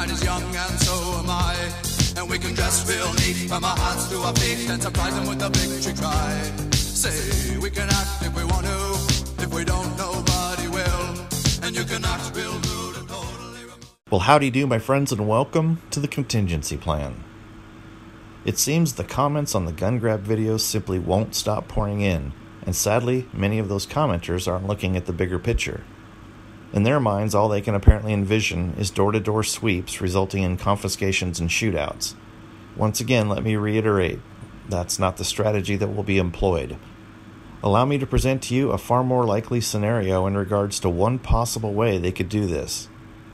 night is young and so am I. And we can dress real neat from our hearts to our feet and surprise them with a victory cry. Say, we can act if we want to. If we don't, nobody will. And you can act real rude and totally remote. Well, howdy do, my friends, and welcome to the Contingency Plan. It seems the comments on the gun grab videos simply won't stop pouring in, and sadly, many of those commenters aren't looking at the bigger picture. In their minds, all they can apparently envision is door-to-door sweeps resulting in confiscations and shootouts. Once again, let me reiterate, that's not the strategy that will be employed. Allow me to present to you a far more likely scenario in regards to one possible way they could do this.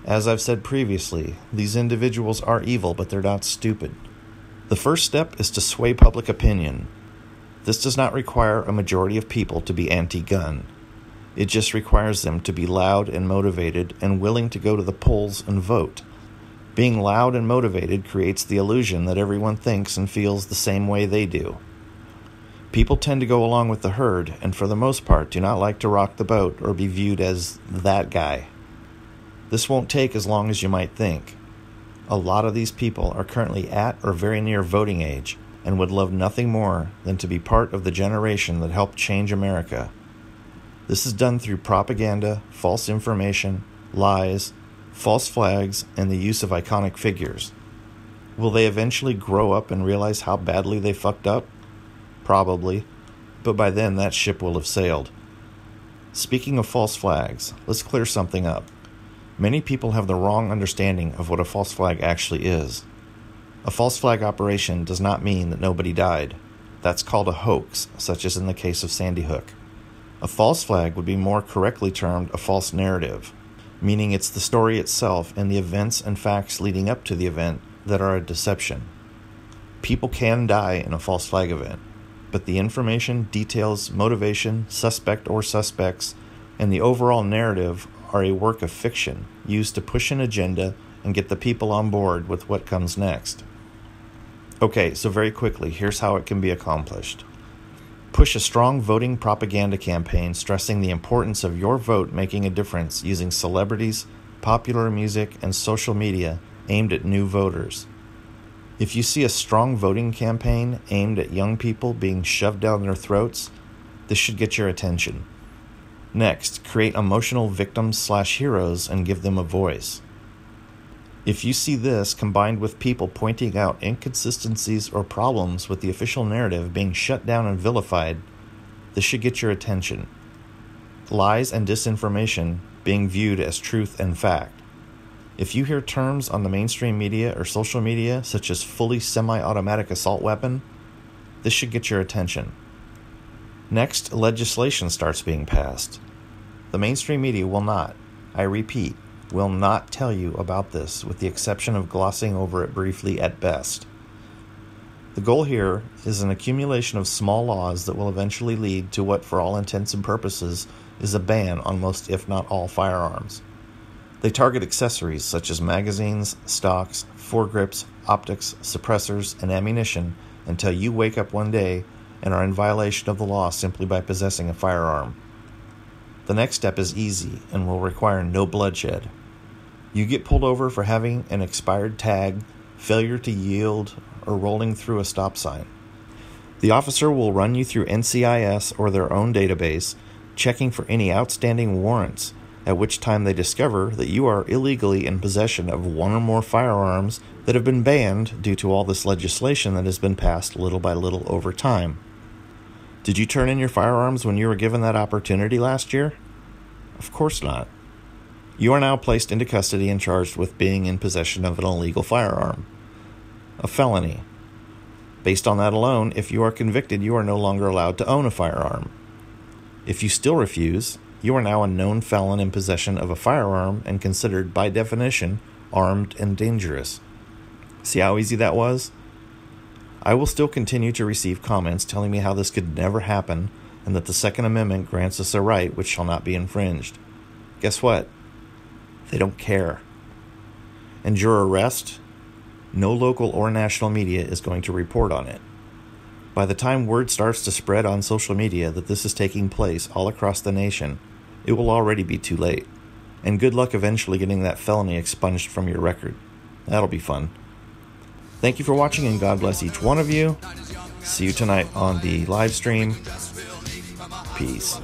As I've said previously, these individuals are evil, but they're not stupid. The first step is to sway public opinion. This does not require a majority of people to be anti-gun. It just requires them to be loud and motivated and willing to go to the polls and vote. Being loud and motivated creates the illusion that everyone thinks and feels the same way they do. People tend to go along with the herd and for the most part do not like to rock the boat or be viewed as that guy. This won't take as long as you might think. A lot of these people are currently at or very near voting age and would love nothing more than to be part of the generation that helped change America. This is done through propaganda, false information, lies, false flags, and the use of iconic figures. Will they eventually grow up and realize how badly they fucked up? Probably, but by then that ship will have sailed. Speaking of false flags, let's clear something up. Many people have the wrong understanding of what a false flag actually is. A false flag operation does not mean that nobody died. That's called a hoax, such as in the case of Sandy Hook. A false flag would be more correctly termed a false narrative, meaning it's the story itself and the events and facts leading up to the event that are a deception. People can die in a false flag event, but the information, details, motivation, suspect or suspects, and the overall narrative are a work of fiction used to push an agenda and get the people on board with what comes next. Okay, so very quickly, here's how it can be accomplished. Push a strong voting propaganda campaign stressing the importance of your vote making a difference using celebrities, popular music, and social media aimed at new voters. If you see a strong voting campaign aimed at young people being shoved down their throats, this should get your attention. Next, create emotional victims/heroes and give them a voice. If you see this combined with people pointing out inconsistencies or problems with the official narrative being shut down and vilified, this should get your attention. Lies and disinformation being viewed as truth and fact. If you hear terms on the mainstream media or social media such as fully semi-automatic assault weapon, this should get your attention. Next, legislation starts being passed. The mainstream media will not, I repeat, will not tell you about this with the exception of glossing over it briefly at best. The goal here is an accumulation of small laws that will eventually lead to what for all intents and purposes is a ban on most if not all firearms. They target accessories such as magazines, stocks, foregrips, optics, suppressors, and ammunition until you wake up one day and are in violation of the law simply by possessing a firearm. The next step is easy and will require no bloodshed. You get pulled over for having an expired tag, failure to yield, or rolling through a stop sign. The officer will run you through NCIS or their own database, checking for any outstanding warrants, at which time they discover that you are illegally in possession of one or more firearms that have been banned due to all this legislation that has been passed little by little over time. Did you turn in your firearms when you were given that opportunity last year? Of course not. You are now placed into custody and charged with being in possession of an illegal firearm. A felony. Based on that alone, if you are convicted, you are no longer allowed to own a firearm. If you still refuse, you are now a known felon in possession of a firearm and considered, by definition, armed and dangerous. See how easy that was? I will still continue to receive comments telling me how this could never happen and that the Second Amendment grants us a right which shall not be infringed. Guess what? They don't care. And your arrest? No local or national media is going to report on it. By the time word starts to spread on social media that this is taking place all across the nation, it will already be too late. And good luck eventually getting that felony expunged from your record. That'll be fun. Thank you for watching, and God bless each one of you. See you tonight on the live stream. Peace.